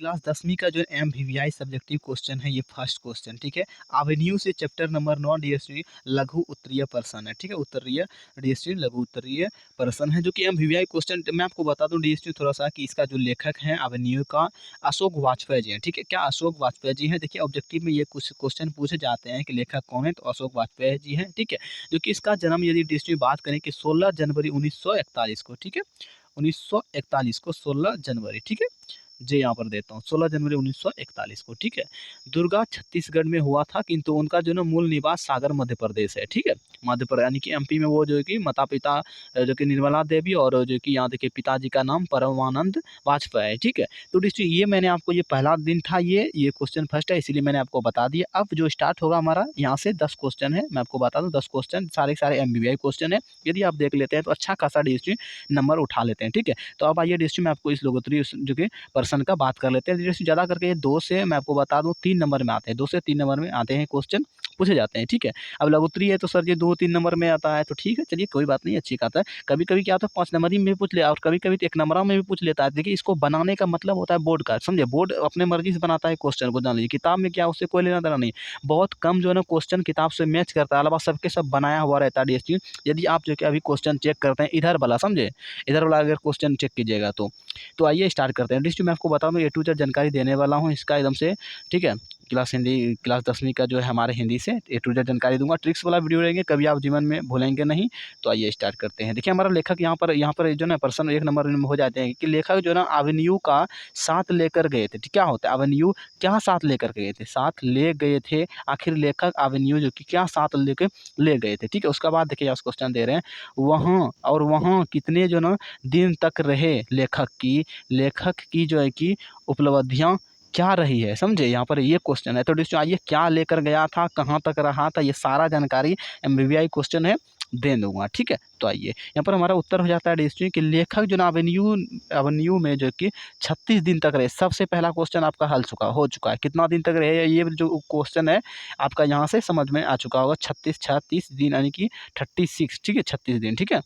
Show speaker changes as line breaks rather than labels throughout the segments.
Class 10वीं का जो एमवीवीआई सब्जेक्टिव क्वेश्चन है, ये फर्स्ट क्वेश्चन, ठीक है। एवेन्यू से चैप्टर नंबर 9 डीएसटी लघु उत्तरीय पर्सन है, ठीक है। उत्तरीय डीएसटी लघु उत्तरीय पर्सन है, जो कि एमवीवीआई क्वेश्चन मैं आपको बता दूं डीएसटी थोड़ा सा कि इसका जो लेखक है एवेन्यू का अशोक वाजपेयी जी हैं, ठीक है। क्या अशोक वाजपेयी जी हैं? देखिए ऑब्जेक्टिव में ये कुछ क्वेश्चन पूछे जाते हैं कि लेखक कौन है, तो अशोक वाजपेयी जी हैं, ठीक है। जो कि इसका जन्म यदि डीएसटी बात करें कि 16 जनवरी 1941 को, ठीक है। 1941 को 16 जनवरी, ठीक है। जी यहाँ पर देता हूँ 16 जनवरी 1941 को, ठीक है। दुर्गा छत्तीसगढ़ में हुआ था, किंतु उनका जो ना मूल निवास सागर मध्य प्रदेश है, ठीक है। मध्य प्रदेश यानी कि एमपी में वो जो है कि माता पिता जो कि निर्मला देवी और जो कि यहाँ देखिए पिताजी का नाम परमानंद वाजपेयी है, ठीक है। तो डिस्ट्रिक्ट ये मैंने आपको ये पहला दिन था, ये क्वेश्चन फर्स्ट है, इसीलिए मैंने आपको बता दिया। अब जो स्टार्ट होगा हमारा यहाँ से 10 क्वेश्चन है, मैं आपको बता दूँ 10 क्वेश्चन सारे सारे एमबीबीआई क्वेश्चन है। यदि आप देख लेते हैं तो अच्छा खासा डिस्ट्रिक्ट नंबर उठा लेते हैं, ठीक है। तो अब आइए डिस्ट्रिक्ट में आपको इस लोकोत्तरी जो कि पर्सन का बात कर लेते हैं। जैसे ज़्यादा करके ये 2 से मैं आपको बता दूँ 3 नंबर में आते हैं, 2 से 3 नंबर में आते हैं क्वेश्चन पूछे जाते हैं, ठीक है। अब लघुत्तरी है तो सर ये 2-3 नंबर में आता है, तो ठीक है चलिए कोई बात नहीं, अच्छी बात है। कभी-कभी क्या होता है 5 नंबरी में भी पूछ लिया और कभी-कभी तो 1 नंबरा में भी पूछ लेता है। देखिए इसको बनाने का मतलब होता है बोर्ड का, समझे? बोर्ड अपने मर्ज़ी से बनाता है क्वेश्चन को, जान लीजिए। किताब में क्या उससे कोई लेना-देना नहीं। बहुत कम जो है ना क्वेश्चन किताब से मैच करता है, अलावा सबके सब बनाया हुआ रहता है डीएसटी। यदि आप जो कि अभी क्वेश्चन चेक करते हैं इधर वाला, समझे? इधर वाला अगर क्वेश्चन चेक कीजिएगा तो आइए स्टार्ट करते हैं। डिस्ट्रिक्ट मैं आपको बता दूँ ए टू जेड जानकारी देने वाला हूँ इसका एकदम से, ठीक है। क्लास 10वीं का जो है हमारे हिंदी से ए टू जेड जानकारी दूँगा। ट्रिक्स वाला वीडियो रहेंगे, कभी आप जीवन में भूलेंगे नहीं। तो आइए स्टार्ट करते हैं। देखिए हमारा लेखक यहाँ पर जो ना पर्सन 1 नंबर में हो जाते हैं कि लेखक जो है ना एवेन्यू का साथ लेकर गए थे। क्या होता है एवेन्यू? क्या साथ लेकर गए थे? साथ ले गए थे। आखिर लेखक एवेन्यू जो कि क्या साथ लेके ले गए थे, ठीक है। उसके बाद देखिए आज क्वेश्चन दे रहे हैं, वहाँ कितने जो ना दिन तक रहे लेखक की जो है कि उपलब्धियाँ क्या रही है, समझे? यहाँ पर ये क्वेश्चन है। तो दोस्तों आइए क्या लेकर गया था, कहाँ तक रहा था, ये सारा जानकारी एमबीबीआई क्वेश्चन है, दे दूँगा, ठीक है। तो आइए यहाँ पर हमारा उत्तर हो जाता है दोस्तों कि लेखक जो ना एवेन्यू में जो कि 36 दिन तक रहे। सबसे पहला क्वेश्चन आपका हो चुका है। कितना दिन तक रहे ये जो क्वेश्चन है आपका यहाँ से समझ में आ चुका होगा। 36 दिन यानी कि 36, ठीक है, 36 दिन, ठीक है।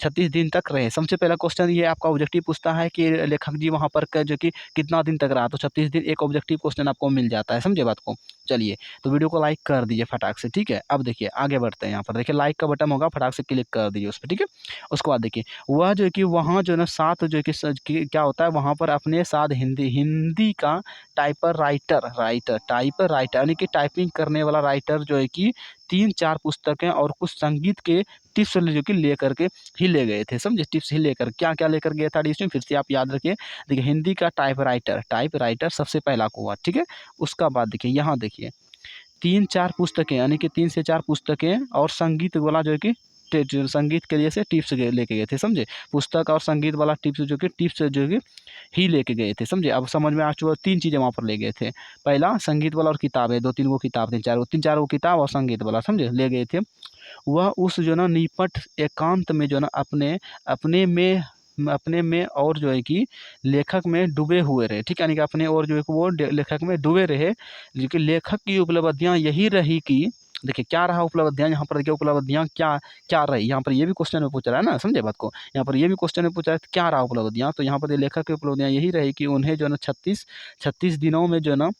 36 दिन तक रहे। सबसे पहला क्वेश्चन ये आपका ऑब्जेक्टिव पूछता है कि लेखक जी वहाँ पर जो कि कितना दिन तक रहा, तो 36 दिन एक ऑब्जेक्टिव क्वेश्चन आपको मिल जाता है, समझे बात को? चलिए तो वीडियो को लाइक कर दीजिए फटाक से, ठीक है। अब देखिए आगे बढ़ते हैं। यहाँ पर देखिए लाइक का बटन होगा, फटाक से क्लिक कर दीजिए उस पर, ठीक है। उसके बाद देखिए वह जो है कि वहाँ जो है ना साथ जो है कि क्या होता है वहाँ पर अपने साथ हिंदी का टाइपर राइटर यानी कि टाइपिंग करने वाला राइटर जो है कि 3-4 पुस्तकें और कुछ संगीत के टिप्स जो कि लेकर के ही ले गए थे, समझे? टिप्स ही लेकर क्या-क्या लेकर गया था इसमें फिर से आप याद रखिए। देखिए हिंदी का टाइपराइटर सबसे पहला हुआ, ठीक है। उसका बाद देखिए यहाँ देखिए 3-4 पुस्तकें यानी कि 3 से 4 पुस्तकें और संगीत वाला जो है कि संगीत के लिए से टिप्स लेके गए थे, समझे? पुस्तक और संगीत वाला टिप्स जो है कि ही लेके गए थे, समझे? अब समझ में आ चुका 3 चीज़ें वहाँ पर ले गए थे। पहला संगीत वाला और किताबें 2-3 गो किताब 3-4 गो किताब और संगीत वाला, समझे? ले गए थे। वह उस जो ना निपट एकांत में जो ना अपने में अपने में और जो है कि लेखक में डूबे हुए रहे, ठीक है। यानी कि अपने और जो है कि वो लेखक में डूबे रहे, लेकिन लेखक की उपलब्धियां यही रही कि देखिए क्या रहा उपलब्धियां। यहाँ पर देखिए उपलब्धियां क्या क्या रही, यहाँ पर ये भी क्वेश्चन में पूछ रहा है ना, समझे बात को? यहाँ पर ये भी क्वेश्चन में पूछ रहा है क्या रहा उपलब्धियां, तो यहाँ पर लेखक की उपलब्धियां यही रही कि उन्हें जो है ना 36 दिनों में जो है ना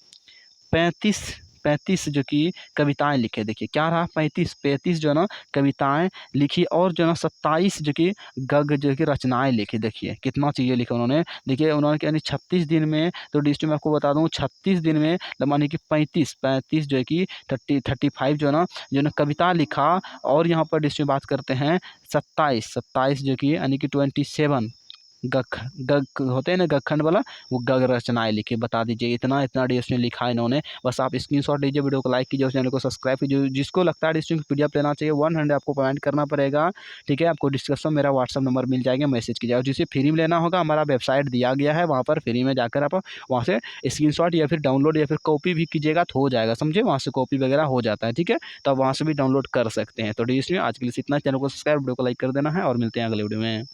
35 35 जो कि कविताएँ लिखे। देखिए क्या रहा 35 जो है ना कविताएँ लिखी और जो है ना 27 जो कि गद्य जो कि रचनाएँ लिखी। देखिए कितना चीज़ें लिखा उन्होंने। देखिए उन्होंने यानी 36 दिन में, तो डिस्ट्रिक्ट में आपको बता दूँ 36 दिन में माने कि 35 जो है कि 35 जो है ना कविता लिखा। और यहाँ पर डिस्ट्रिक्ट में बात करते हैं 27 जो कि यानी कि 27 गग होते हैं ना गगखंड वाला, वो गग रचनाएँ लिखी। बता दीजिए इतना डिस्ट्रिक्ट में लिखा है इन्होंने। बस आप स्क्रीनशॉट लीजिए, वीडियो को लाइक कीजिए, उस चैनल को सब्सक्राइब कीजिए। जिसको लगता है डिस्ट्रिक्ट पीडीएफ लेना चाहिए 100 आपको पेमेंट करना पड़ेगा, ठीक है। आपको डिस्क्रिप्शन में मेरा व्हाट्सएप नंबर मिल जाएगा, मैसेज कीजिए। और जिसे फ्री में लेना होगा हमारा वेबसाइट दिया गया है, वहाँ पर फ्री में जाकर आप वहाँ से स्क्रीनशॉट या फिर डाउनलोड या फिर कॉपी भी कीजिएगा तो हो जाएगा, समझे? वहाँ से कॉपी वगैरह हो जाता है, ठीक है। तो आप वहाँ से भी डाउनलोड कर सकते हैं। तो डिस्ट्रिक्ट में आज के लिए इतना, चैनल को सब्सक्राइब, वीडियो को लाइक कर देना है और मिलते हैं अगले वीडियो में।